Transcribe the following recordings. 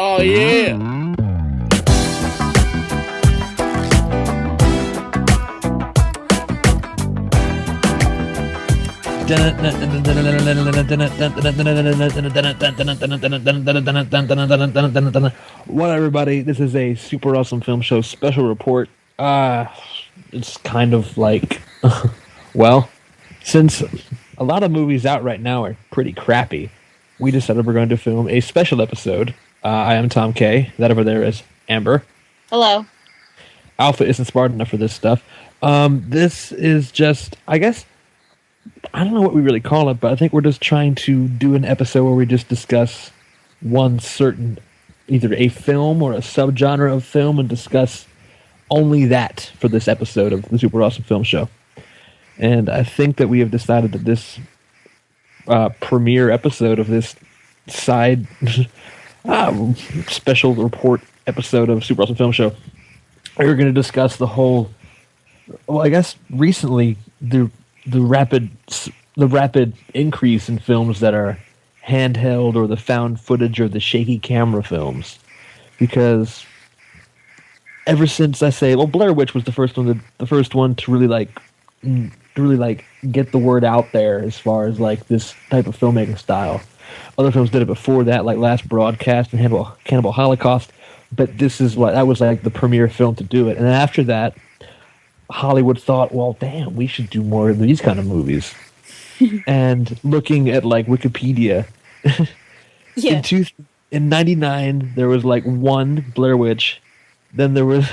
Oh, yeah. What up, everybody? This is a Super Awesome Film Show special report. It's kind of like, well, since a lot of movies out right now are pretty crappy, we decided we're going to film a special episode. I am Tom K. That over there is Amber. Hello. Alpha isn't smart enough for this stuff. This is just, I guess, I don't know what we really call it, but I think we're just trying to do an episode where we just discuss one certain, either a film or a subgenre of film, and discuss only that for this episode of the Super Awesome Film Show. And I think that we have decided that this premiere episode of this side special report episode of Super Awesome Film Show, we're going to discuss the whole, well, I guess recently the rapid increase in films that are handheld, or the found footage, or the shaky camera films. Because ever since, I say, well, Blair Witch was the first one to really get the word out there as far as like this type of filmmaking style. Other films did it before that, like Last Broadcast and Cannibal Holocaust, but that was like the premier film to do it. And after that, Hollywood thought, well, damn, we should do more of these kind of movies. And looking at like Wikipedia, Yeah. in 99 there was like one Blair Witch. Then there was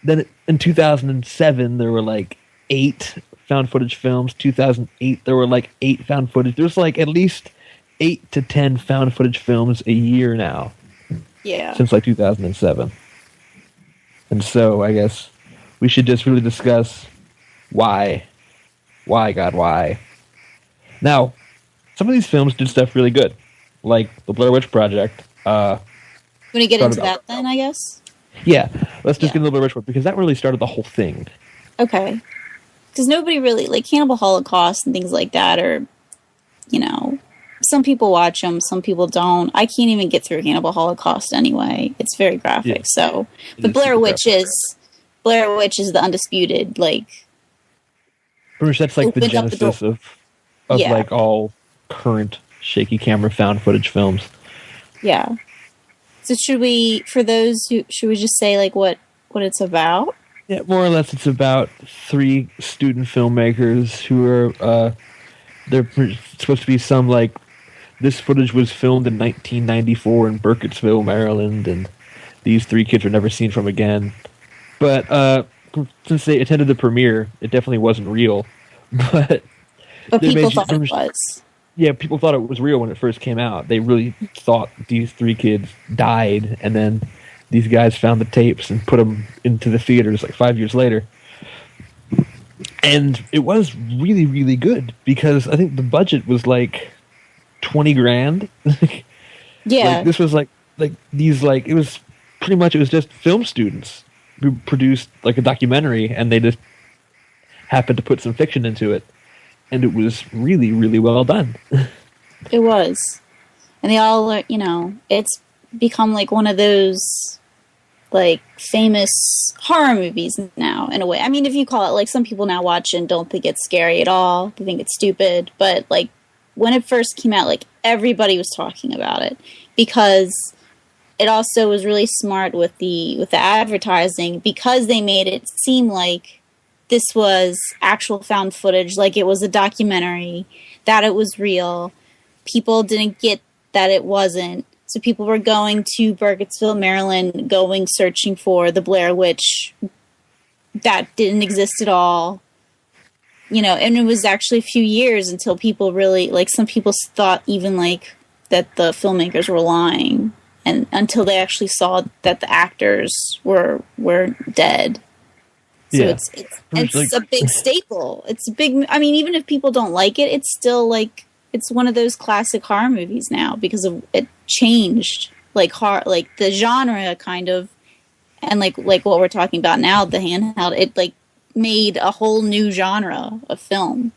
then in 2007 there were like 8 found footage films. 2008 there were like 8 found footage. There's like at least 8 to 10 found footage films a year now. Yeah. Since like 2007. And so I guess we should just really discuss why. Why, God, why? Now, some of these films did stuff really good, like the Blair Witch Project. Want to get into that then, I guess? Yeah, let's just get into the Blair Witch Project, because that really started the whole thing. Okay. Because nobody really, like Cannibal Holocaust and things like that are, some people watch them, some people don't. I can't even get through Cannibal Holocaust anyway. It's very graphic, Yeah. so. But Blair Witch is the undisputed, like. Pretty much that's like the genesis of Yeah. like all current shaky camera found footage films. Yeah. So should we just say like what it's about? Yeah, more or less it's about 3 student filmmakers who are, they're supposed to be some like, this footage was filmed in 1994 in Burkittsville, Maryland, and these 3 kids were never seen from again. But since they attended the premiere, it definitely wasn't real. But People thought it was. Yeah, people thought it was real when it first came out. They really thought these 3 kids died, and then these guys found the tapes and put them into the theaters like 5 years later. And it was really, really good, because I think the budget was like 20 grand. Yeah. Like, this was like these, like, it was just film students who produced like a documentary, and they just happened to put some fiction into it, and it was really, really well done. It was. And they all are, it's become like one of those like famous horror movies now, in a way. I mean, if you call it, like, some people now watch and don't think it's scary at all. They think it's stupid. But like when it first came out, like everybody was talking about it, because it also was really smart with the advertising, because they made it seem like this was actual found footage, like it was a documentary, that it was real. People didn't get that it wasn't. So people were going to Burkittsville, Maryland, searching for the Blair Witch that didn't exist at all. And it was actually a few years until people really, like, some people thought even like that the filmmakers were lying, and until they actually saw that the actors were dead. So Yeah. it's a big staple. It's a big. I mean, even if people don't like it, it's still like it's one of those classic horror movies now, because of it changed like the genre kind of, and like what we're talking about now, the handheld. It like made a whole new genre of film.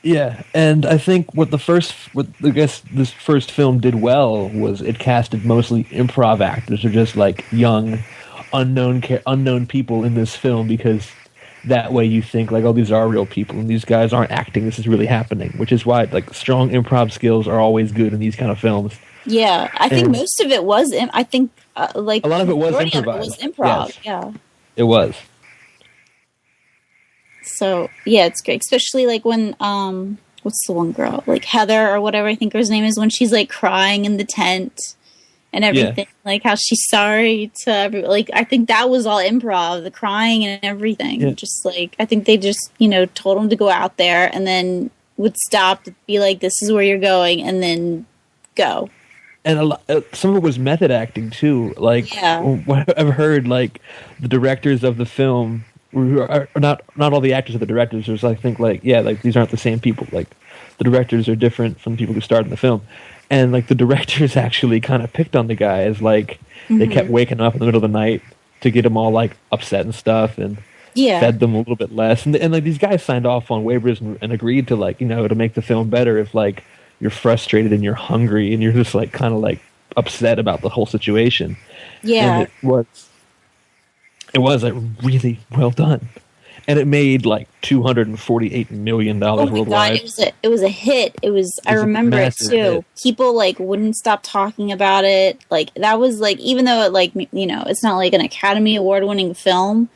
Yeah, and I think what I guess this first film did well was it casted mostly improv actors, or just like young, unknown people in this film, because that way you think like, oh, these are real people and these guys aren't acting. This is really happening, which is why like strong improv skills are always good in these kind of films. Yeah, I think And most of it was. I think like a lot of it was majority of it was improvised. improv. Yes, Yeah. it was. So yeah, it's great, especially like when what's the one girl, like Heather or whatever I think her name is, when she's like crying in the tent and Yeah, everything, like how she's sorry to everyone. Like I think that was all improv, the crying and everything. yeah. Just like I think they just told them to go out there and then would stop to be like, "This is where you're going," and then go. And some of it was method acting too. Like Yeah. what I've heard, like the directors of the film, who are not all the actors are the directors. There's I think like yeah, like these aren't the same people. Like the directors are different from the people who starred in the film, and like the directors actually kind of picked on the guys. Like they kept Hmm. waking up in the middle of the night to get them all like upset and stuff, and Yeah. fed them a little bit less. And like these guys signed off on waivers and agreed to like to make the film better if like you're frustrated and you're hungry and you're just like kind of like upset about the whole situation. And Yeah. it was like really well done, and it made like $248 million Oh my god, worldwide. it was a hit. It was It I was a remember it massive too. hit. People like wouldn't stop talking about it. Like that was like, even though it like it's not like an Academy Award winning film,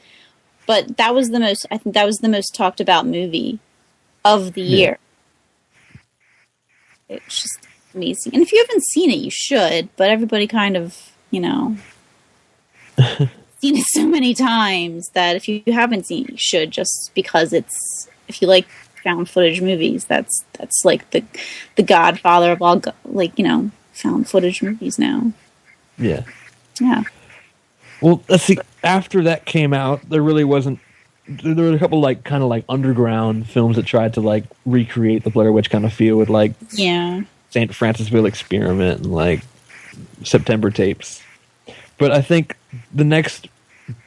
but that was the most I think that was the most talked about movie of the Yeah. year. It's just amazing. And if you haven't seen it, you should, but everybody kind of, seen it so many times that if you haven't seen it, you should, just because it's, if you like found footage movies, that's like the godfather of all like found footage movies now. Yeah. Yeah. Well, let's see. After that came out, there really wasn't. There were a couple like kind of like underground films that tried to like recreate the Blair Witch kind of feel, with like Yeah. St. Francisville Experiment and like September Tapes. But I think the next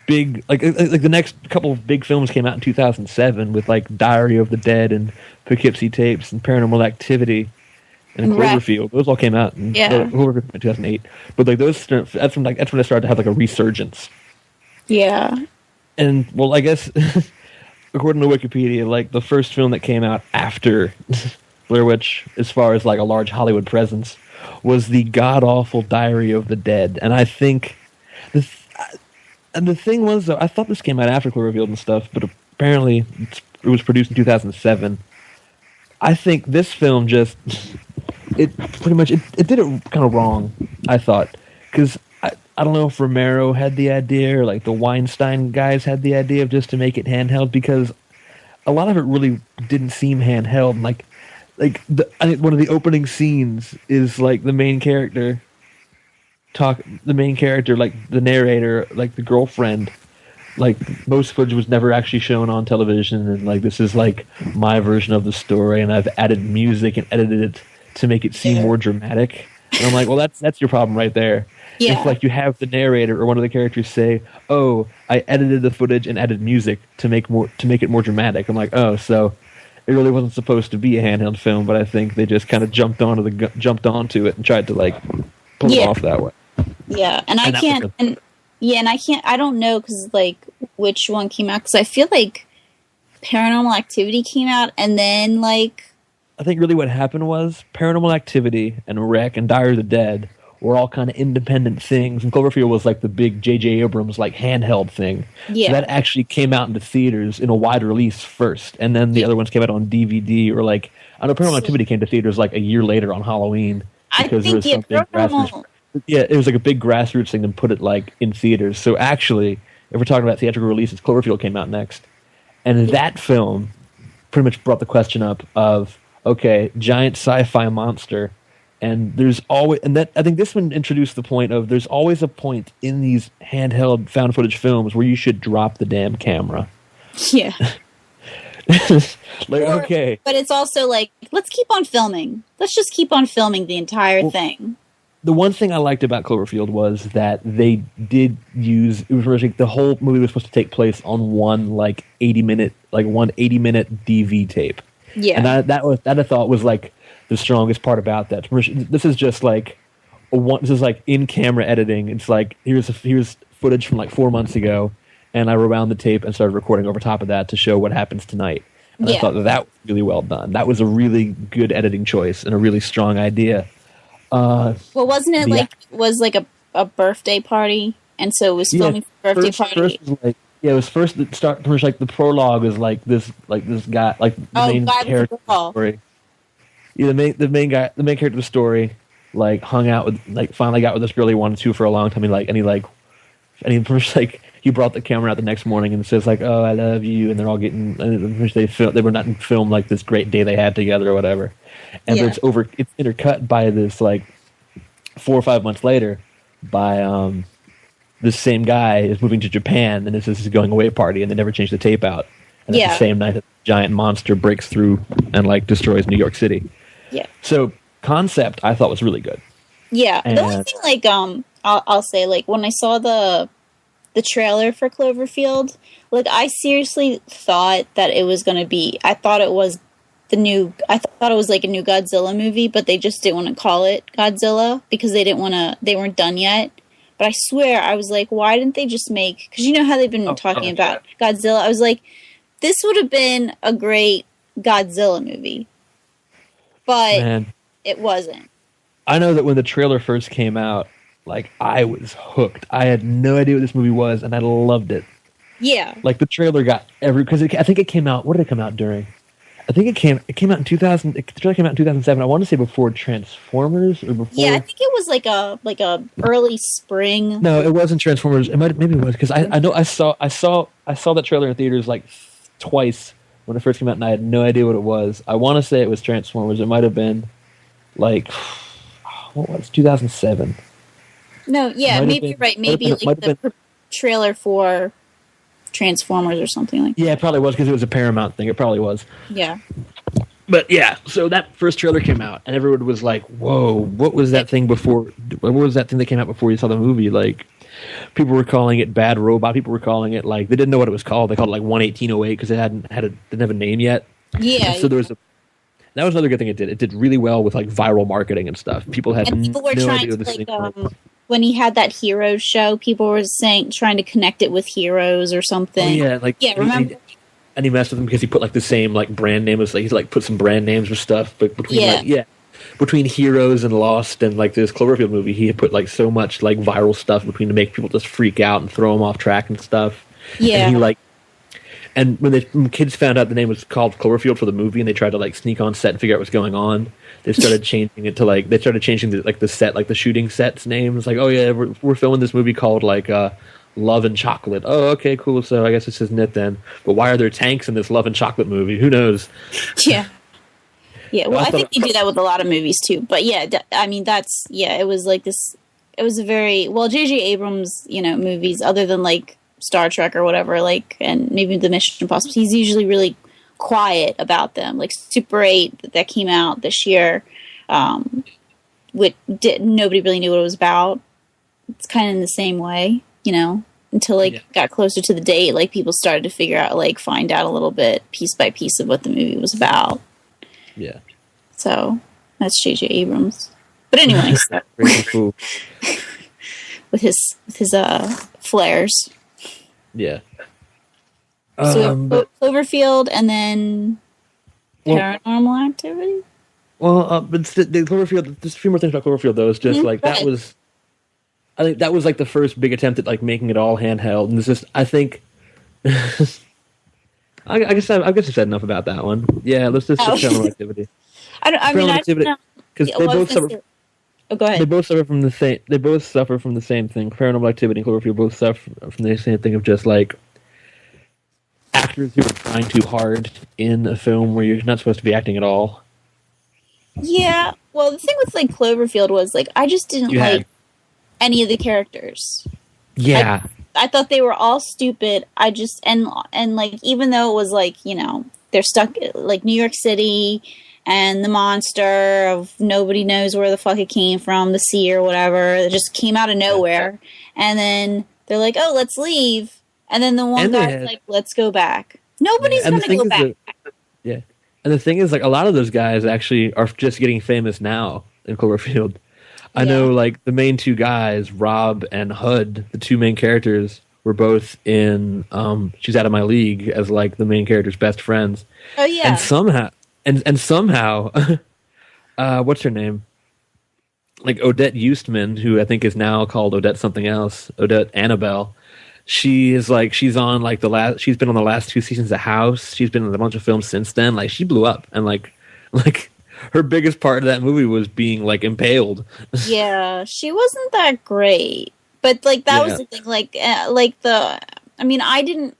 big like the next couple of big films came out in 2007 with like Diary of the Dead and Poughkeepsie Tapes and Paranormal Activity and Right. Cloverfield. Those all came out in Yeah. Cloverfield in 2008. But like that's when it started to have like a resurgence. Yeah. And well, I guess according to Wikipedia, like the first film that came out after Blair Witch, as far as like a large Hollywood presence, was the god awful Diary of the Dead. And I think the thing was, though, I thought this came out after Cloverfield and stuff, but apparently it was produced in 2007. I think this film just it pretty much it did it kind of wrong. I thought, because I don't know if Romero had the idea or like the Weinstein guys had the idea of just to make it handheld, because a lot of it really didn't seem handheld. I think one of the opening scenes is like the main character like the narrator, like the girlfriend, like most footage was never actually shown on television, and like this is like my version of the story, and I've added music and edited it to make it seem more dramatic. And I'm like, well, that's your problem right there. Yeah. If like you have the narrator or one of the characters say, "Oh, I edited the footage and added music to make it more dramatic," I'm like, oh, so it really wasn't supposed to be a handheld film, but I think they just kind of jumped onto it and tried to like pull it Yeah. off that way. Yeah, and I And that was can't, good. and yeah, and I can't, I don't know because like which one came out, because I feel like Paranormal Activity came out, and then like I think really what happened was Paranormal Activity and Wreck and Diary of the Dead were all kind of independent things, and Cloverfield was like the big J.J. Abrams like handheld thing. Yeah. So that actually came out into theaters in a wide release first, and then the other ones came out on DVD, or like I know Paranormal Activity came to theaters like a year later on Halloween I because there think was yeah, something grassroots. Paranormal. Yeah, it was like a big grassroots thing to put it like in theaters. So actually, if we're talking about theatrical releases, Cloverfield came out next, and that film pretty much brought the question up of, okay, giant sci-fi monster, and there's always, and that I think this one introduced the point of there's always a point in these handheld found footage films where you should drop the damn camera. Yeah, Like, okay, but it's also like, let's keep on filming. Let's just keep on filming the entire thing. the one thing I liked about Cloverfield was that they did use, it was really, the whole movie was supposed to take place on one 80 minute DV tape. Yeah. And that I thought was like the strongest part about that. This is just like this is like in camera editing. It's like here's footage from like 4 months ago, and I rewound the tape and started recording over top of that to show what happens tonight. And I thought that was really well done. That was a really good editing choice and a really strong idea. Well, wasn't it was like a birthday party, and so it was filming for birthday party. First was like, it was first the start. First, like the prologue is like this guy, like the main character story. Yeah, the main character of the story, like hung out with, like finally got with this girl he wanted to for a long time. And he brought the camera out the next morning and says like, "Oh, I love you," and they're all getting. And they were not in film like this great day they had together or whatever. And it's intercut by this like 4 or 5 months later by this same guy is moving to Japan, and this is his going away party, and they never changed the tape out. And it's the same night that the giant monster breaks through and like destroys New York City. Yeah. So concept I thought was really good. Yeah. The only thing like I'll say like when I saw the trailer for Cloverfield, like I seriously thought that it was going to be, I thought it was like a new Godzilla movie, but they just didn't want to call it Godzilla because they weren't done yet. But I swear, I was like, why didn't they just make, because you know how they've been talking about Godzilla. I was like, this would have been a great Godzilla movie. But it wasn't. I know that when the trailer first came out, like I was hooked. I had no idea what this movie was, and I loved it. Yeah. Like the trailer got because I think it came out. What did it come out during? I think it came out in 2000. The trailer came out in 2007. I want to say before Transformers or before. Yeah, I think it was like a early spring. No, it wasn't Transformers. Maybe it was because I know I saw that trailer in theaters like twice when it first came out, and I had no idea what it was. I want to say it was Transformers. It might have been like what was 2007. No, yeah, maybe you're right. Maybe like the trailer for Transformers or something like that. Yeah, it probably was because it was a Paramount thing. It probably was. Yeah. But yeah, so that first trailer came out, and everyone was like, "Whoa, what was that thing before? What was that thing that came out before you saw the movie?" Like, people were calling it Bad Robot. People were calling it like they didn't know what it was called. They called it like 11808 because it didn't have a name yet. Yeah. And so there was that was another good thing it did. It did really well with like viral marketing and stuff. People had people were no trying idea what to this thing was. When he had that Heroes show, people were trying to connect it with Heroes or something. Oh, yeah, remember? And he messed with them because he put like the same like brand name as like he like put some brand names or stuff. But between Heroes and Lost and like this Cloverfield movie, he had put like so much like viral stuff between to make people just freak out and throw them off track and stuff. Yeah, and when kids found out the name was called Cloverfield for the movie, and they tried to like sneak on set and figure out what's going on, they started changing it to like the set, like the shooting set's name. It's like, oh yeah, we're filming this movie called like Love and Chocolate. Oh, okay, cool. So I guess this isn't it then. But why are there tanks in this Love and Chocolate movie? Who knows? Yeah. Yeah, well, I think they do that with a lot of movies too. But yeah, I mean, it was like this. It was a very J.J. Abrams, movies other than like Star Trek or whatever, like, and maybe the Mission Impossible. He's usually really quiet about them. Like Super 8 that came out this year, nobody really knew what it was about. It's kind of in the same way, until got closer to the date, like people started to figure out, like find out a little bit piece by piece of what the movie was about. Yeah. So that's J.J. Abrams. But anyways, with his flares. Yeah. So Cloverfield and then Paranormal Activity. Well, but the Cloverfield. There's a few more things about Cloverfield though. It's just like that was. I think that was like the first big attempt at like making it all handheld, and it's just I think. I guess I've said enough about that one. Yeah, let's just Paranormal Activity. Because they both suffer. Oh, go ahead. They both suffer from the same. They both suffer from the same thing. Paranormal Activity and Cloverfield both suffer from the same thing of just like actors who are trying too hard in a film where you're not supposed to be acting at all. Yeah. Well, the thing with like Cloverfield was like I just didn't like any of the characters. Yeah. I thought they were all stupid. I just and like even though it was like they're stuck like New York City and the monster of nobody knows where the fuck it came from, the sea or whatever, it just came out of nowhere, and then they're like, oh, let's leave, and then the one guy's like, let's go back. Nobody's gonna go back. Yeah, And the thing is, like, a lot of those guys actually are just getting famous now in Cloverfield. I know, like, the main two guys, Rob and Hud, the two main characters, were both in She's Out of My League as, like, the main character's best friends. Oh yeah. And somehow, what's her name? Like Odette Eustman, who I think is now called Odette something else, Odette Annabelle. She's on like she's been on the last two seasons of House. She's been in a bunch of films since then. Like she blew up, and like her biggest part of that movie was being like impaled. Yeah, she wasn't that great, but like that was the thing.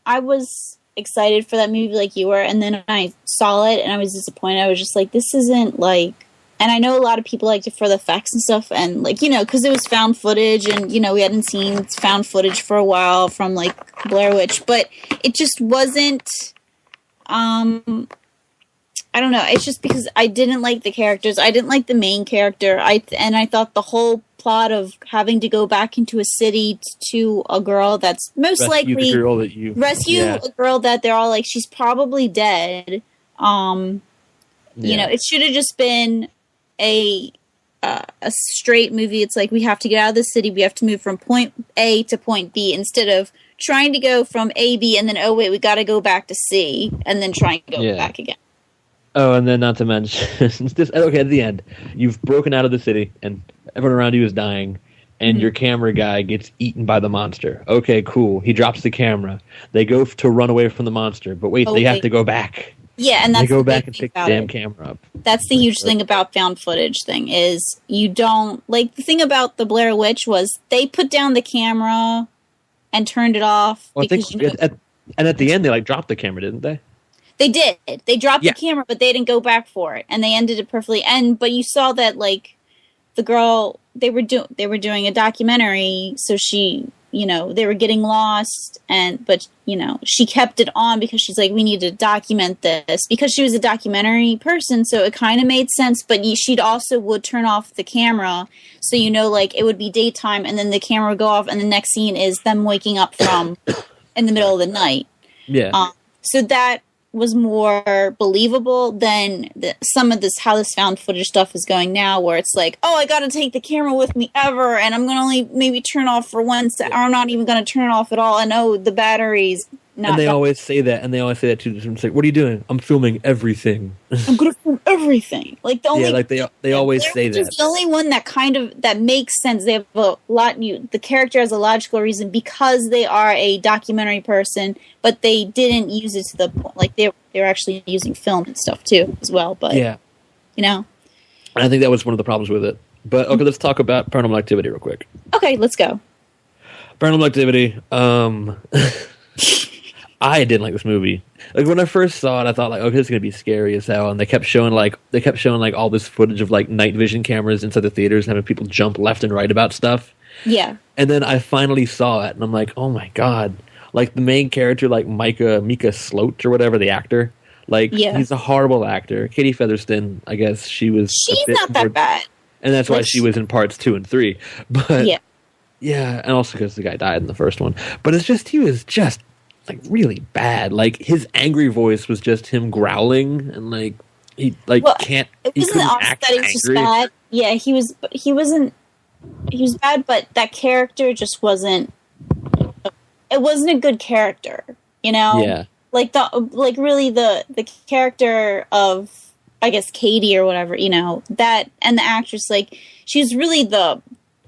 I was excited for that movie like you were, and then I saw it and I was disappointed. I was just like, this isn't like. And I know a lot of people liked it for the effects and stuff, and like, you know, because it was found footage, and you know, we hadn't seen found footage for a while from like Blair Witch, but it just wasn't. I don't know. It's just because I didn't like the characters. I didn't like the main character. I thought the whole plot of having to go back into a city to a girl that's most rescue likely the girl that you a girl that they're all like, she's probably dead. You know, it should have just been a straight movie. It's like, we have to get out of the city, we have to move from point A to point B, instead of trying to go from A, B, and then, oh wait, we got to go back to C, and then try and go back again. Oh, and then not to mention, okay, at the end, you've broken out of the city, and everyone around you is dying, and your camera guy gets eaten by the monster. Okay, cool. He drops the camera. They go to run away from the monster, but wait, they have to go back. Yeah, and that's they go back and pick the damn camera up. That's the huge thing about found footage thing, is you don't like, the thing about the Blair Witch was they put down the camera and turned it off. Well, I think at the end they like dropped the camera, didn't they? They did. They dropped the camera, but they didn't go back for it, and they ended it perfectly. But you saw that like the girl, they were doing a documentary, so she, you know, they were getting lost, but you know, she kept it on because she's like, we need to document this, because she was a documentary person, so it kind of made sense. But she'd also would turn off the camera, so you know, like it would be daytime, and then the camera would go off, and the next scene is them waking up from in the middle of the night. Yeah. So that was more believable than some of this, how this found footage stuff is going now, where it's like, oh, I got to take the camera with me ever, and I'm going to only maybe turn off for 1 second, or I'm not even going to turn it off at all, and oh, the battery's not. And they always say that, too. It's like, what are you doing? I'm filming everything. I'm going to film everything. Like the only, they always say that. It's the only one that makes sense. They have a lot. The character has a logical reason, because they are a documentary person, but they didn't use it to the point. Like they were actually using film and stuff too as well. But you know, and I think that was one of the problems with it. But okay, let's talk about Paranormal Activity real quick. Okay, let's go. Paranormal Activity. I didn't like this movie. Like when I first saw it, I thought like, okay, this is gonna be scary as hell. And they kept showing like all this footage of like night vision cameras inside the theaters, and having people jump left and right about stuff. Yeah. And then I finally saw it, and I'm like, oh my god! Like the main character, like Mika Sloat or whatever, the actor. Like he's a horrible actor. Katie Featherston, I guess she's not that bad, and that's why she was in parts 2 and 3. But yeah, and also because the guy died in the first one. But it's just he was just like really bad. Like his angry voice was just him growling, and like he can't. It wasn't that he was just bad. Yeah, he was. He wasn't. He was bad, but that character just wasn't. It wasn't a good character, you know. Yeah. Like the character of, I guess, Katie or whatever, you know, that, and the actress, like she's really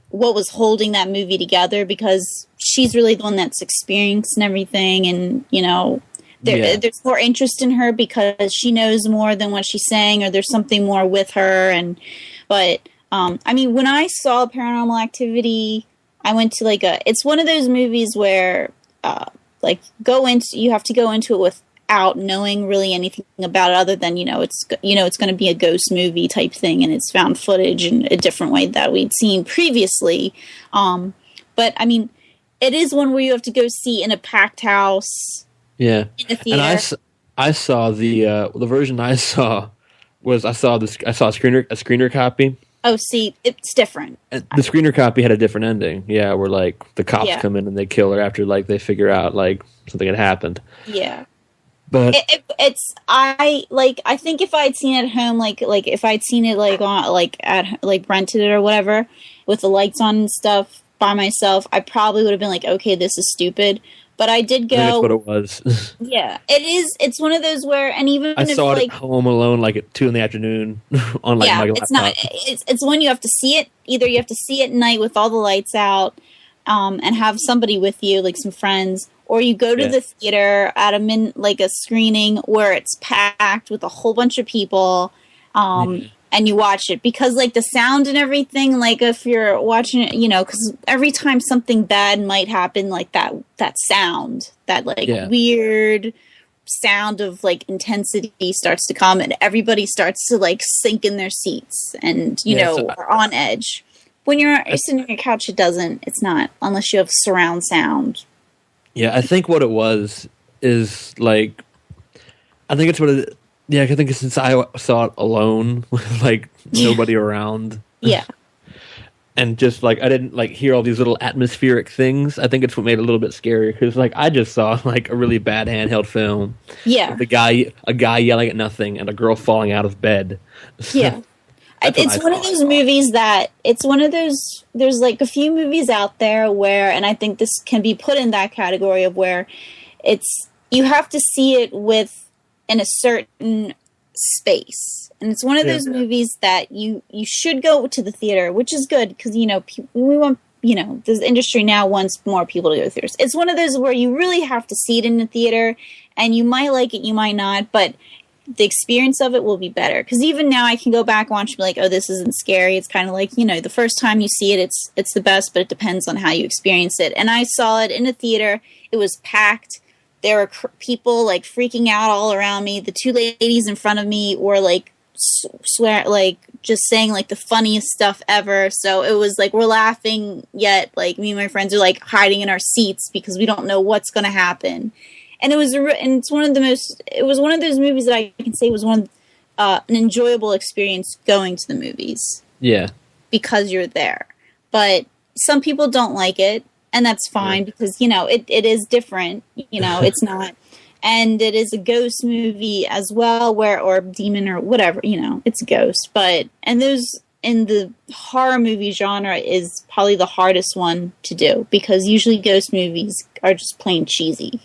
what was holding that movie together, because she's really the one that's experienced and everything, and you know, there's more interest in her because she knows more than what she's saying, or there's something more with her. But I mean, when I saw Paranormal Activity, I went to it's one of those movies where you have to go into it without knowing really anything about it, other than it's going to be a ghost movie type thing, and it's found footage in a different way that we'd seen previously. But I mean, it is one where you have to go see in a packed house. Yeah, in a theater. And I saw the version I saw was I saw a screener copy. Oh, see, it's different. And the screener copy had a different ending. Yeah, where the cops come in and they kill her after they figure out something had happened. Yeah. But I think if I'd seen it at home, like if I'd seen it like on like rented it or whatever with the lights on and stuff by myself, I probably would have been like, okay, this is stupid. But I did I think that's what go. it was. Yeah, it is. It's one of those where, and even I if saw it at like, home alone, like at 2 in the afternoon on like yeah, my it's not. laptop. It's when you have to see it. Either you have to see it at night with all the lights out, and have somebody with you, like some friends, or you go to Yeah, the theater at like a screening where it's packed with a whole bunch of people, yeah, and you watch it because like the sound and everything. Like if you're watching it, because every time something bad might happen, like that sound, that like yeah. weird sound of like intensity starts to come and everybody starts to like sink in their seats and Yeah, so are on edge. When you're sitting on your couch, it's not, unless you have surround sound. yeah, I think what it was is like I think it's what it. Yeah, I think it's since I saw it alone with like nobody around, Yeah. and just like I didn't like hear all these little atmospheric things. I think it's what made it a little bit scarier because like I just saw like a really bad handheld film Yeah. with a guy yelling at nothing and a girl falling out of bed. Yeah. That's what I It's one of saw. those movies that it's one of those, there's like a few movies out there where, and I think this can be put in that category of where it's, you have to see it with in a certain space. And it's one of Yeah. those movies that you should go to the theater, which is good because, we want, this industry now wants more people to go to theaters. It's one of those where you really have to see it in the theater and you might like it, you might not, but the experience of it will be better. Because even now I can go back and watch and be like, oh, this isn't scary. It's kind of like, the first time you see it, it's the best, but it depends on how you experience it. And I saw it in a theater. It was packed. There were people like freaking out all around me. The two ladies in front of me were like like just saying like the funniest stuff ever. So it was like we're laughing, yet like me and my friends are like hiding in our seats because we don't know what's going to happen. And it was it's one of the most. It was one of those movies that I can say was an enjoyable experience going to the movies Yeah. because you're there. But some people don't like it, and that's fine because it is different. It's not, and it is a ghost movie as well, or demon or whatever. It's a ghost. But and those in the horror movie genre is probably the hardest one to do because usually ghost movies are just plain cheesy.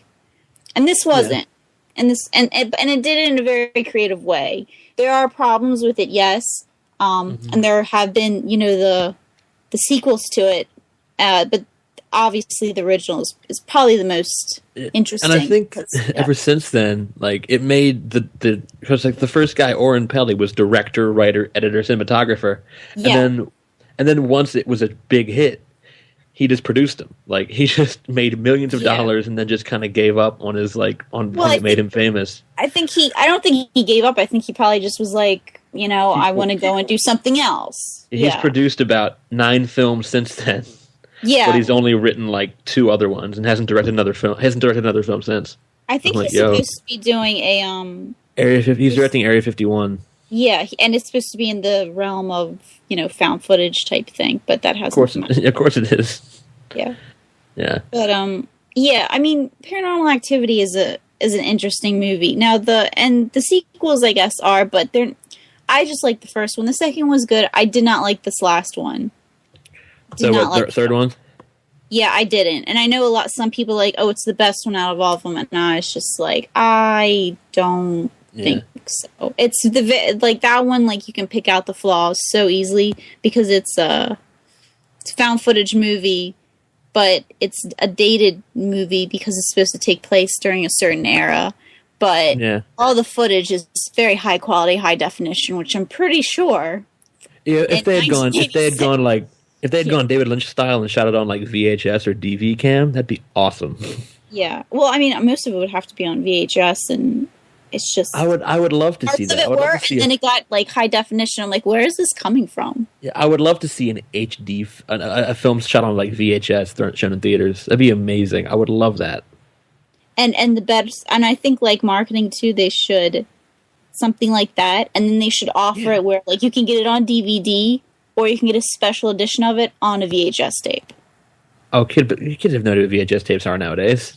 And this wasn't. And it did it in a very creative way. There are problems with it, yes. And there have been, the sequels to it. But obviously the original is probably the most interesting. And I think ever since then, like it made because like the first guy, Oren Peli, was director, writer, editor, cinematographer. Yeah. And then once it was a big hit, he just produced them. Like he just made millions of dollars and then just kind of gave up on his what made him famous. I don't think he gave up. I think he probably just was like, I want to go and do something else. He's produced about 9 films since then. Yeah. But he's only written like 2 other ones and hasn't directed another film since. I think he's supposed to be doing a He's directing Area 51. Yeah, and it's supposed to be in the realm of, found footage type thing, but that hasn't come out. Of course it is. Yeah. Yeah. But I mean, Paranormal Activity is an interesting movie. Now the sequels I guess are, but I just like the first one. The second one was good. I did not like this last one. Third one? Yeah, I didn't. And I know some people like, oh, it's the best one out of all of them. And I was just like, I don't think so. It's that one, like you can pick out the flaws so easily because it's a found footage movie, but it's a dated movie because it's supposed to take place during a certain era. But all the footage is very high quality, high definition, which I'm pretty sure. Yeah, if they had gone David Lynch style and shot it on like VHS or DV cam, that'd be awesome. Yeah. Well, I mean, most of it would have to be on VHS, and it's just I would love to see that. And then it got like high definition. I'm like, where is this coming from? Yeah, I would love to see an HD a film shot on like VHS shown in theaters. That'd be amazing. I would love that. And the best, and I think like marketing too, they should something like that, and then they should offer it where like you can get it on DVD or you can get a special edition of it on a VHS tape. Oh, kids have no idea what VHS tapes are nowadays.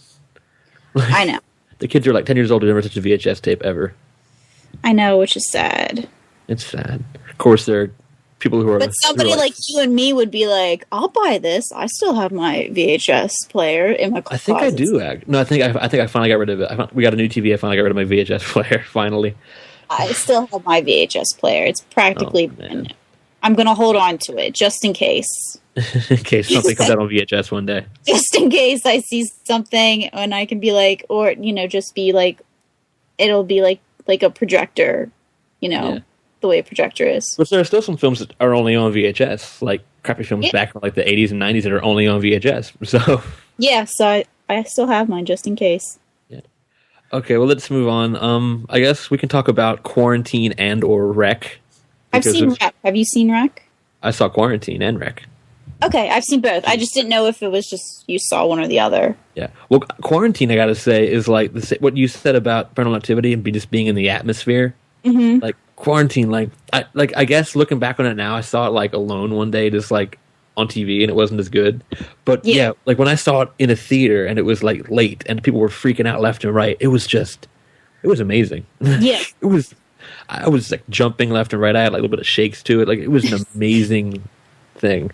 I know. The kids are like 10 years old and never touched a VHS tape ever. I know, which is sad. It's sad. Of course, there are people who are. But somebody like you and me would be like, "I'll buy this. I still have my VHS player in my closet." I think I do. No, I think I finally got rid of it. We got a new TV. I finally got rid of my VHS player. Finally. I still have my VHS player. It's practically brand new. I'm going to hold on to it just in case. In case something comes out on VHS one day. Just in case I see something and I can be like, or, just be like, it'll be like a projector, the way a projector is. But there are still some films that are only on VHS, like crappy films back from like the 80s and 90s that are only on VHS. So yeah, so I still have mine just in case. Yeah. Okay, well, let's move on. I guess we can talk about Quarantine and or Rec. I've seen Rec. Have you seen Rec? I saw Quarantine and Rec. Okay, I've seen both. I just didn't know if it was just you saw one or the other. Yeah. Well, Quarantine, I gotta say, is like what you said about Paranormal Activity and just being in the atmosphere. Mm-hmm. Like Quarantine, I guess looking back on it now, I saw it like alone one day, just like on TV, and it wasn't as good. But yeah, like when I saw it in a theater and it was like late and people were freaking out left and right, it was amazing. Yeah. I was like jumping left and right. I had like a little bit of shakes to it. Like it was an amazing thing.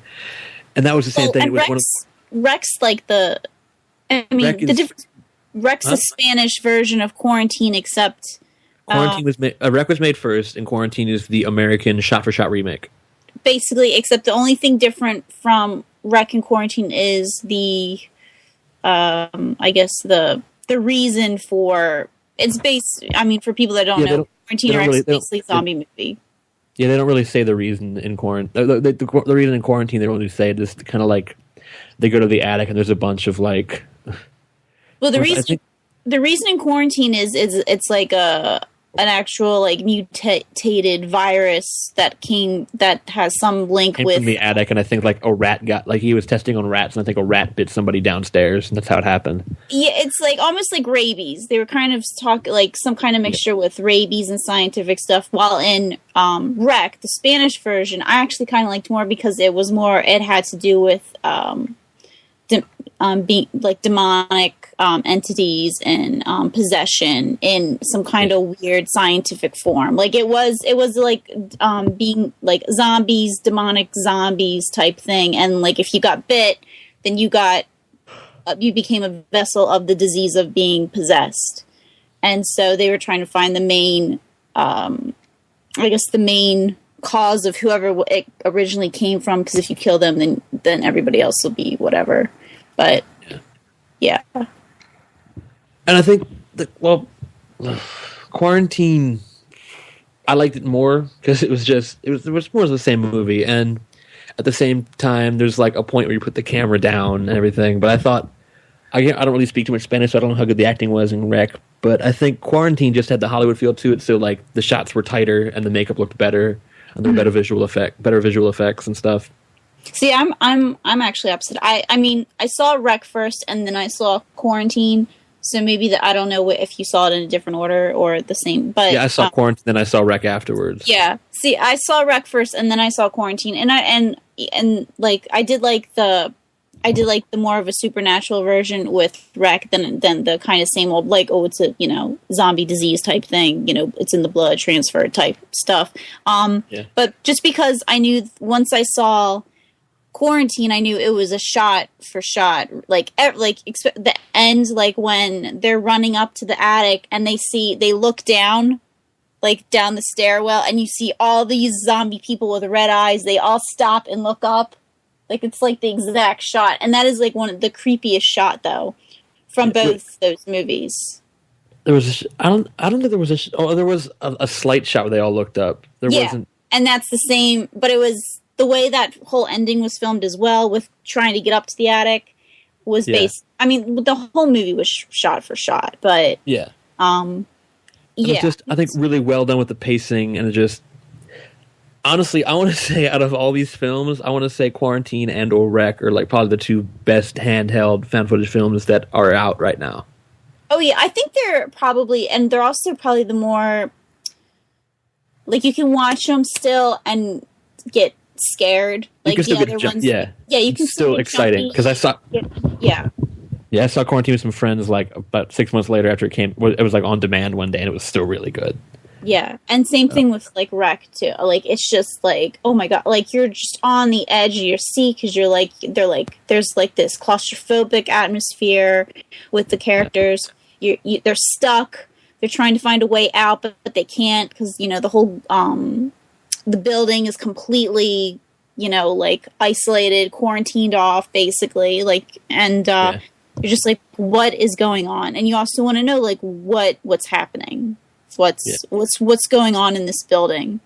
And that was the same thing. And it was Rec's like the Rec's the Spanish version of Quarantine, except Quarantine was made. Rec was made first, and Quarantine is the American shot-for-shot remake. Basically, except the only thing different from Rec and Quarantine is the, I guess the reason for it's based. I mean, for people that don't know, Quarantine is basically a zombie movie. Yeah, they don't really say the reason in Quarantine. The reason in Quarantine, they don't really say it. Just kind of like they go to the attic and there's a bunch of like. Well, the reason in Quarantine is it's like an actual like mutated virus that has some link came with from the attic, and I think like a rat he was testing on rats, and I think a rat bit somebody downstairs, and that's how it happened. Yeah, it's like almost like rabies. They were kind of talking like some kind of mixture with rabies and scientific stuff. While in Rec, the Spanish version, I actually kind of liked more because it had to do with being like demonic entities and possession in some kind of weird scientific form. Like it was like being like zombies, demonic zombies type thing. And like if you got bit, then you became a vessel of the disease of being possessed. And so they were trying to find the main, the main cause of whoever it originally came from. Because if you kill them, then everybody else will be whatever. But yeah. And I think Quarantine, I liked it more because it was more of the same movie, and at the same time, there's like a point where you put the camera down and everything. But I thought I don't really speak too much Spanish, so I don't know how good the acting was in Rec. But I think Quarantine just had the Hollywood feel to it, so like the shots were tighter and the makeup looked better, and there were better visual effects and stuff. See, I'm actually opposite. I mean, I saw Rec first, and then I saw Quarantine. So maybe I don't know if you saw it in a different order or the same. But yeah, I saw Quarantine, then I saw Rec afterwards. Yeah. See, I saw Rec first, and then I saw Quarantine, and like I did like the more of a supernatural version with Rec than the kind of same old like, oh, it's a zombie disease type thing, it's in the blood transfer type stuff. But just because I knew once I saw Quarantine, I knew it was a shot for shot, the end, like when they're running up to the attic and they look down, like down the stairwell, and you see all these zombie people with red eyes. They all stop and look up, like it's like the exact shot, and that is like one of the creepiest shot though from both those movies. There was I don't think there was there was a slight shot where they all looked up. There wasn't, and that's the same, but it was. The way that whole ending was filmed as well, with trying to get up to the attic, was based. I mean, the whole movie was shot for shot, but it's just I think really well done with the pacing, and it just honestly, I want to say out of all these films, I want to say Quarantine and or Rec are like probably the two best handheld found footage films that are out right now. Oh yeah, I think they're also probably the more like you can watch them still and get scared, like the other ones. You can it's still exciting because I saw. Yeah, Yeah, I saw Quarantine with some friends like about 6 months later after it came. It was like on demand one day, and it was still really good. Yeah, and same thing with like Wreck too. Like it's just like, oh my god, like you're just on the edge of your seat because you're like, they're like, there's like this claustrophobic atmosphere with the characters. They're stuck. They're trying to find a way out, but they can't because the whole the building is completely like isolated, quarantined off, basically. Like, and Yeah. you're just like, what is going on? And you also want to know like what's happening. Yeah. What's going on in this building,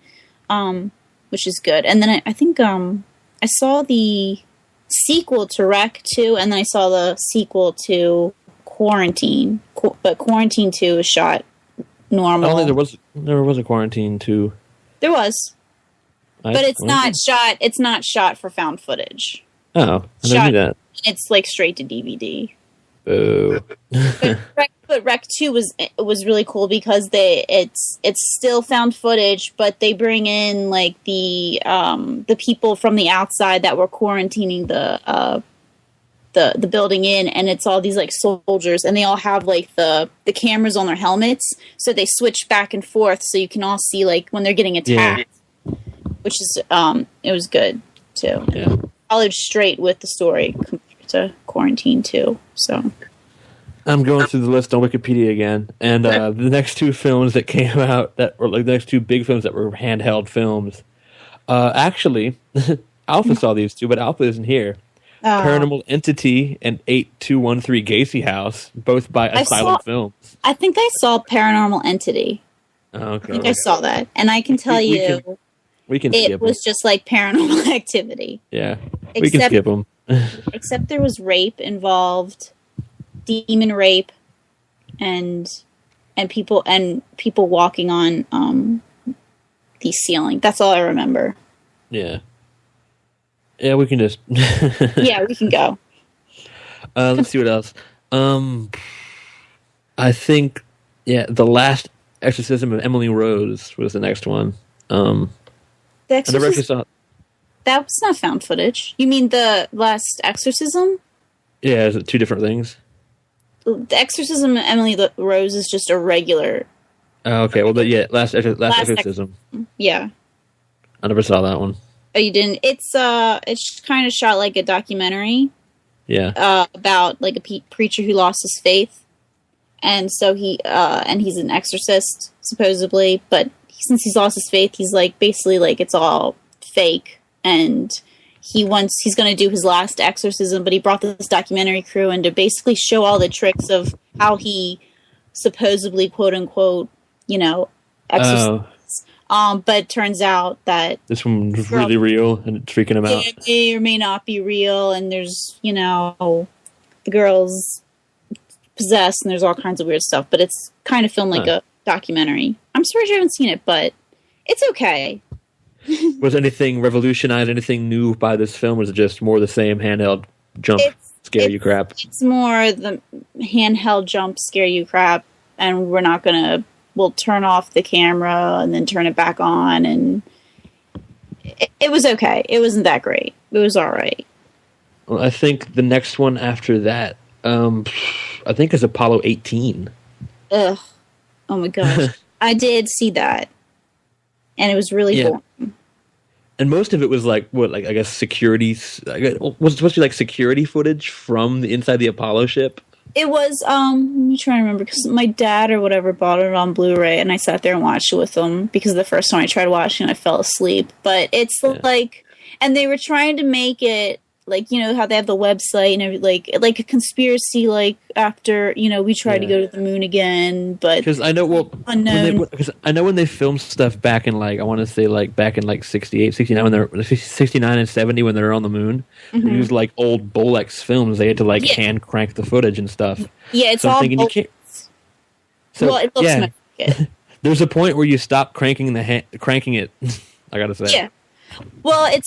which is good. And then I think I saw the sequel to Wreck 2, and then I saw the sequel to Quarantine, but Quarantine 2 is shot normal. I don't think there was a Quarantine 2. There was, but it's not shot. It's not shot for found footage. Oh, I didn't do that. It's like straight to DVD. Boo. But Rec 2 was really cool because it's still found footage, but they bring in like the people from the outside that were quarantining the building in, and it's all these like soldiers, and they all have like the cameras on their helmets, so they switch back and forth, so you can all see like when they're getting attacked, which is it was good too. Yeah, followed straight with the story compared to Quarantine 2. So I'm going through the list on Wikipedia again, and the next two films that came out that were like the next two big films that were handheld films. Actually, Alpha saw these two, but Alpha isn't here. Paranormal Entity and 8213 Gacy House, both by Asylum Films. I think I saw Paranormal Entity. Oh, okay. I think I saw that, and I can tell we can it skip was them. just like Paranormal Activity. Yeah, we can skip them. Except there was rape involved. Demon rape and people walking on the ceiling. That's all I remember. Yeah, we can just yeah, we can go. Let's see what else. I think The Last Exorcism of Emily Rose was the next one. The Exorcism, that was not found footage. You mean The Last Exorcism? Yeah, is it two different things? The Exorcism of Emily Rose is just a regular. Oh, okay. Well, Last Exorcism. Yeah. I never saw that one. Oh, you didn't? It's kind of shot like a documentary. Yeah. About like a preacher who lost his faith, and so he's an exorcist supposedly, but since he's lost his faith, he's like basically like it's all fake, and he's going to do his last exorcism, but he brought this documentary crew in to basically show all the tricks of how he supposedly, quote unquote, exorcises. But it turns out that this one was really real and it's freaking him out. It may or may not be real, and there's, the girl's possessed, and there's all kinds of weird stuff, but it's kind of filmed like a documentary. I'm surprised you haven't seen it, but it's okay. Was anything revolutionized, anything new by this film, or was it just more the same handheld jump scare you crap? It's more the handheld jump scare you crap, and we'll turn off the camera and then turn it back on, and it was okay. It wasn't that great. It was all right. Well, I think the next one after that, I think is Apollo 18. Ugh. Oh my gosh. I did see that. And it was really boring. And most of it was like I guess security. Was it supposed to be like security footage from the inside the Apollo ship? It was. Let me try to remember, because my dad or whatever bought it on Blu-ray, and I sat there and watched it with him, because the first time I tried watching it, I fell asleep. But it's like, and they were trying to make it like, how they have the website and like a conspiracy, like after, we tried to go to the moon again, but because I know, unknown. Because I know when they filmed stuff back in like, I want to say like back in like 68, 69, when they're 69 and 70 when they're on the moon, they used like old Bolex films. They had to like hand crank the footage and stuff. Yeah, it's all thinking, you can't. So, well, it looks like it. There's a point where you stop cranking it. I gotta say. Yeah. Well, it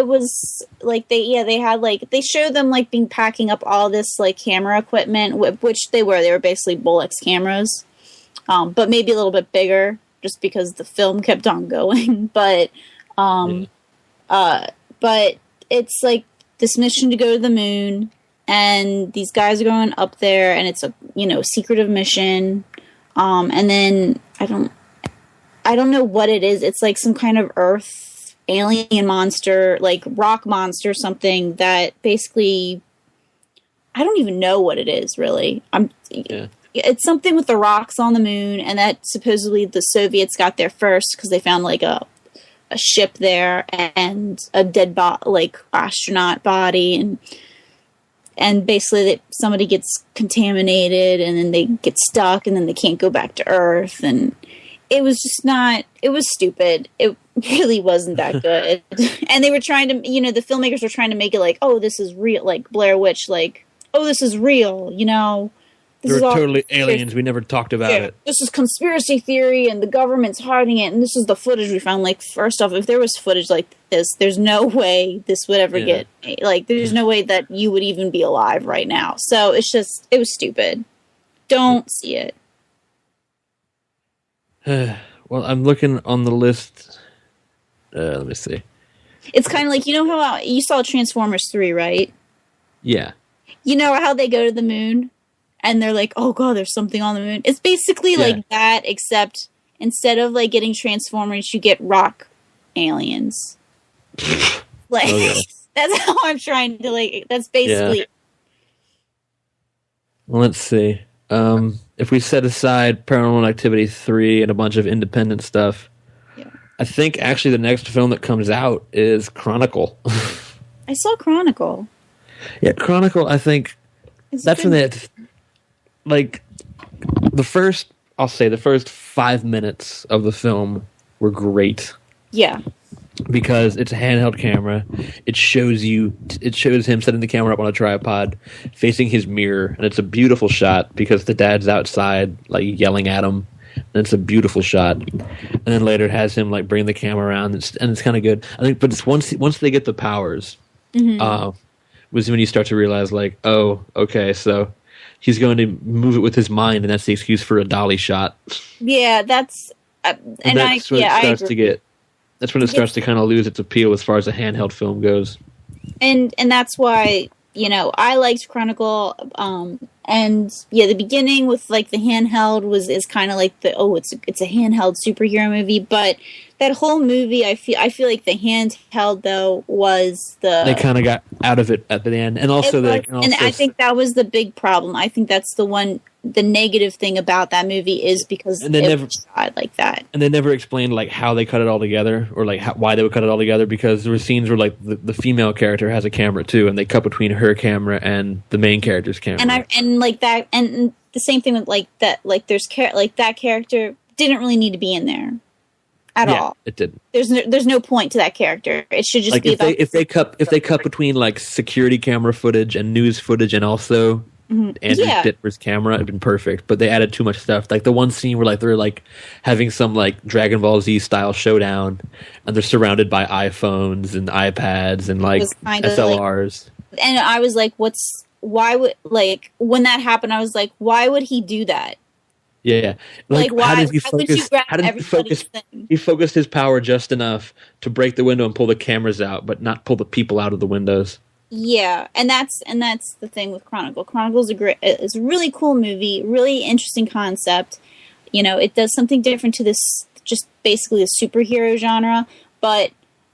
was like they had like, they showed them like packing up all this like camera equipment, which they were basically Bolex cameras, but maybe a little bit bigger, just because the film kept on going. But but it's like this mission to go to the moon, and these guys are going up there, and it's a secretive mission. And then I don't know what it is. It's like some kind of Earth alien monster, like rock monster, something that basically I don't even know what it is really. It's something with the rocks on the moon, and that supposedly the Soviets got there first because they found like a ship there and a dead astronaut body, and basically that somebody gets contaminated and then they get stuck and then they can't go back to Earth, and it was just not. It was stupid. It really wasn't that good. And they were trying to, the filmmakers were trying to make it like, oh, this is real, like Blair Witch, like, oh, this is real, They're totally aliens. We never talked about it. This is conspiracy theory, and the government's hiding it. And this is the footage we found. Like, first off, if there was footage like this, there's no way this would ever get. Like, there's no way that you would even be alive right now. So it was stupid. Don't see it. Well, I'm looking on the list. Let me see. It's kind of like, how you saw Transformers 3, right? Yeah. You know how they go to the moon? And they're like, oh, God, there's something on the moon. It's basically like that, except instead of, like, getting Transformers, you get rock aliens. Like, that's how I'm trying to, like, that's basically... Yeah. Well, let's see. If we set aside Paranormal Activity 3 and a bunch of independent stuff, I think actually the next film that comes out is Chronicle. I saw Chronicle. Yeah, Chronicle, I think... That's when like the first 5 minutes of the film were great. Yeah. Because it's a handheld camera. It shows him setting the camera up on a tripod, facing his mirror, and it's a beautiful shot because the dad's outside, like yelling at him. And it's a beautiful shot. And then later it has him like bring the camera around, and it's kind of good. I think, but it's once they get the powers, was when you start to realize, like, oh, okay, so he's going to move it with his mind, and that's the excuse for a dolly shot. Yeah, that's I agree. That's when it starts to kind of lose its appeal as far as a handheld film goes. And that's why, I liked Chronicle. And the beginning with like the handheld is kind of like it's a handheld superhero movie, but that whole movie, I feel like the handheld though was they kind of got out of it at the end, and I think that was the big problem. I think that's the negative thing about that movie is because it was shot like that, and they never explained like how they cut it all together or like why they would cut it all together, because there were scenes where like the female character has a camera too, and they cut between her camera and the main character's camera, and like that, and the same thing with like that, like that character didn't really need to be in there at all. It didn't. There's no point to that character. It should just like be if they cut between like security camera footage and news footage and also Andrew Dittmer's camera, it'd been perfect. But they added too much stuff. Like the one scene where like they're like having some like Dragon Ball Z style showdown, and they're surrounded by iPhones and iPads and like SLRs. And I was like, why would, like, when that happened, I was like, why would he do that? Yeah. Like why? How did he focus? He focused his power just enough to break the window and pull the cameras out, but not pull the people out of the windows. Yeah, and that's the thing with Chronicle. Chronicle's it's a really cool movie, really interesting concept. It does something different to this, just basically a superhero genre, but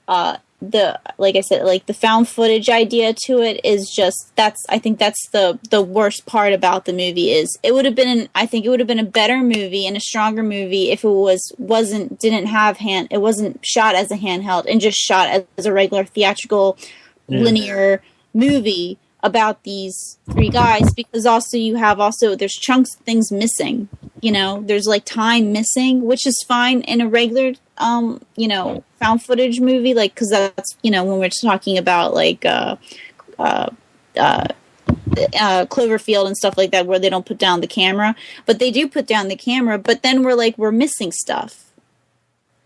like I said, like the found footage idea to it is just I think that's the worst part about the movie is it would have been a better movie and a stronger movie if it wasn't shot as a handheld and just shot as a regular theatrical linear movie about these three guys, because there's chunks of things missing. There's like time missing, which is fine in a regular found footage movie, like, because that's when we're talking about like Cloverfield and stuff like that, where they don't put down the camera, but they do put down the camera, but then we're missing stuff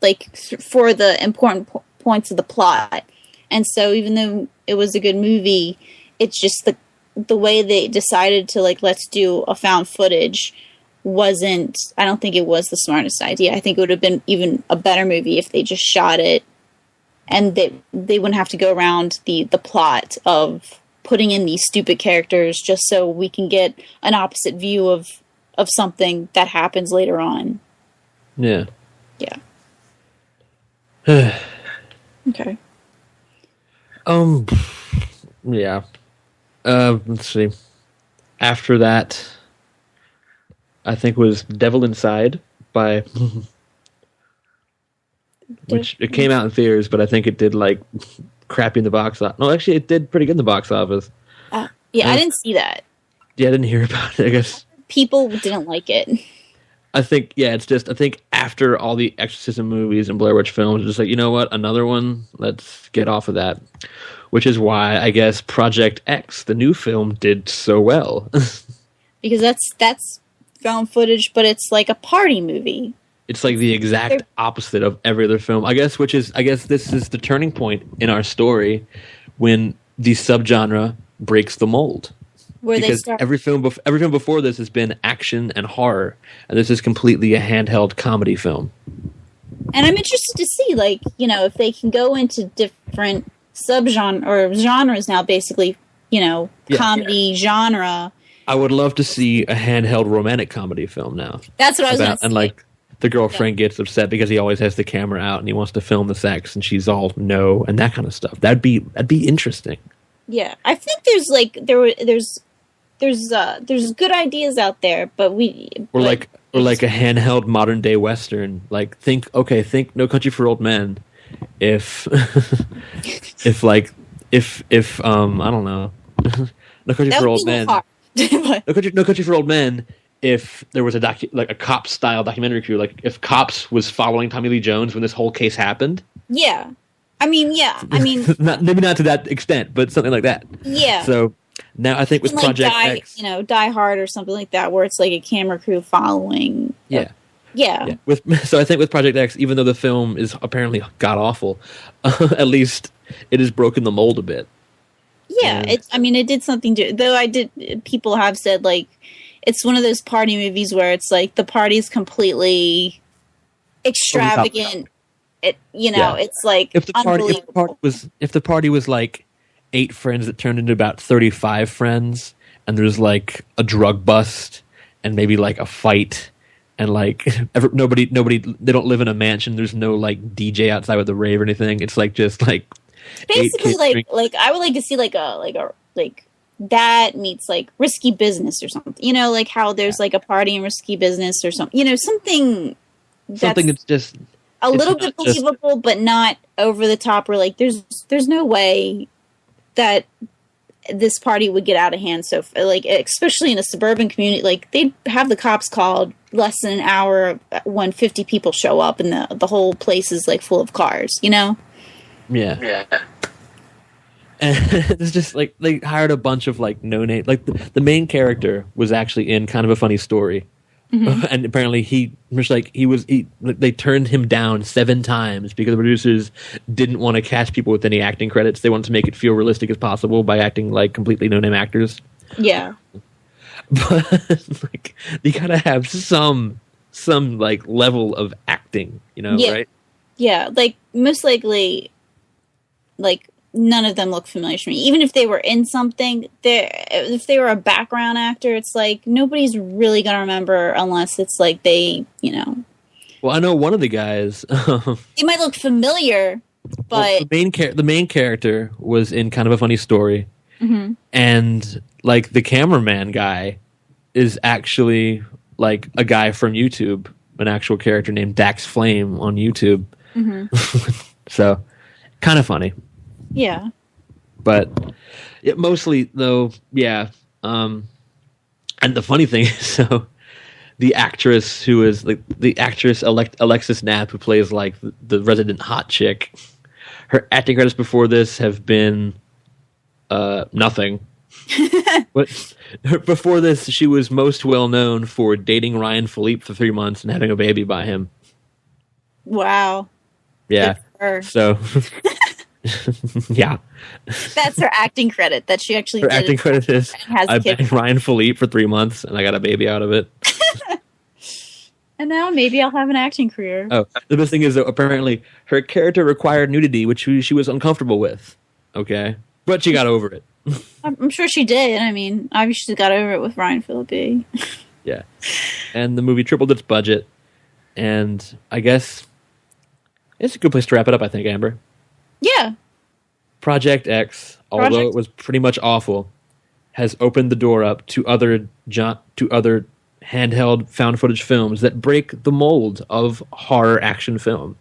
like for the important points of the plot. And so even though it was a good movie, it's just the way they decided to, like, let's do a found footage I don't think it was the smartest idea. I think it would have been even a better movie if they just shot it and they wouldn't have to go around the plot of putting in these stupid characters just so we can get an opposite view of something that happens later on. Yeah. Yeah. Okay. Yeah. Let's see. After that, I think was Devil Inside by which it came out in theaters, but I think it did like crappy in the box office. No, actually, it did pretty good in the box office. Yeah, I didn't see that. Yeah, I didn't hear about it. I guess people didn't like it. I think it's just I think after all the Exorcism movies and Blair Witch films, just like, you know what, another one. Let's get off of that. Which is why I guess Project X, the new film, did so well. Because that's found footage, but it's like a party movie. It's like the exact opposite of every other film, I guess. Which is, I guess, this is the turning point in our story when the subgenre breaks the mold. Where because every film before this has been action and horror, and this is completely a handheld comedy film. And I'm interested to see, like, you know, if they can go into different subgenre or genres now, basically, you know, comedy genre. I would love to see a handheld romantic comedy film now. That's what I was going to say. And like the girlfriend gets upset because he always has the camera out and he wants to film the sex, and she's all no and that kind of stuff. That'd be interesting. Yeah, I think there's like there's good ideas out there, but like a handheld modern day western. Like think No Country for Old Men. If I don't know, No Country for Old Men. No Country for Old Men. If there was a cop style documentary crew, like if Cops was following Tommy Lee Jones when this whole case happened. Yeah, I mean, maybe not to that extent, but something like that. Yeah. So now I think with Project X, Die Hard or something like that, where it's like a camera crew following. Yeah. Yeah. So I think with Project X, even though the film is apparently god awful, at least it has broken the mold a bit. Yeah, it did something to. Though people have said like it's one of those party movies where it's like the party's completely extravagant. It's like if the party was like 8 friends that turned into about 35 friends, and there's like a drug bust and maybe like a fight. And like nobody, they don't live in a mansion. There's no like DJ outside with a rave or anything. It's like just like basically like I would like to see like that meets like Risky Business or something. You know, like how there's like a party in Risky Business or something. You know, something that's just a little bit believable, but not over the top. Or like there's no way that this party would get out of hand. So like, especially in a suburban community, like they'd have the cops called less than an hour when 50 people show up and the whole place is like full of cars, you know? Yeah. And it's just like they hired a bunch of like no name, like the main character was actually in Kind of a Funny Story. Mm-hmm. And apparently they turned him down 7 times because the producers didn't want to cast people with any acting credits. They wanted to make it feel realistic as possible by acting like completely no-name actors. Yeah. But like you gotta have some like level of acting, you know, right? Yeah, like most likely, like none of them look familiar to me. Even if they were in something, if they were a background actor, it's like nobody's really gonna remember unless it's like they, you know. Well, I know one of the guys. They might look familiar, but the main character was in Kind of a Funny Story, mm-hmm. and like the cameraman guy is actually like a guy from YouTube, an actual character named Dax Flame on YouTube. Mm-hmm. So, kind of funny. Yeah. But mostly, though, yeah. And the funny thing is, so the actress who is like the actress Alexis Knapp, who plays like the resident hot chick, her acting credits before this have been nothing. But before this, she was most well known for dating Ryan Philippe for 3 months and having a baby by him. Wow. Yeah. So. Yeah, that's her acting credit. That she actually. Her acting credit is I banged Ryan Philippe for 3 months and I got a baby out of it. And now maybe I'll have an acting career. Oh, the best thing is though, apparently her character required nudity, which she was uncomfortable with. Okay, but she got over it. I'm sure she did. I mean, obviously got over it with Ryan Phillippe. Yeah. And the movie tripled its budget. And I guess it's a good place to wrap it up, I think, Amber. Yeah. Project X, although it was pretty much awful, has opened the door up to other handheld found footage films that break the mold of horror action film.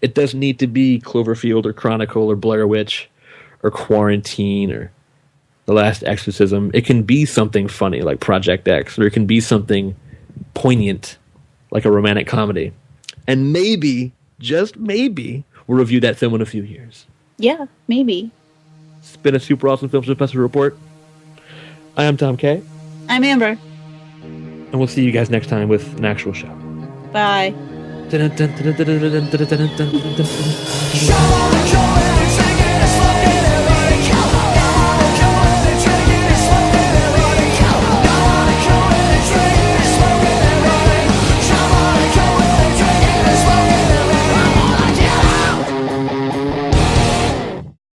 It doesn't need to be Cloverfield or Chronicle or Blair Witch or Quarantine or The Last Exorcism. It can be something funny like Project X, or it can be something poignant like a romantic comedy. And maybe, just maybe, we'll review that film in a few years. Yeah, maybe. It's been a super awesome Film Festival report. I am Tom K. I'm Amber. And we'll see you guys next time with an actual show. Bye. Show,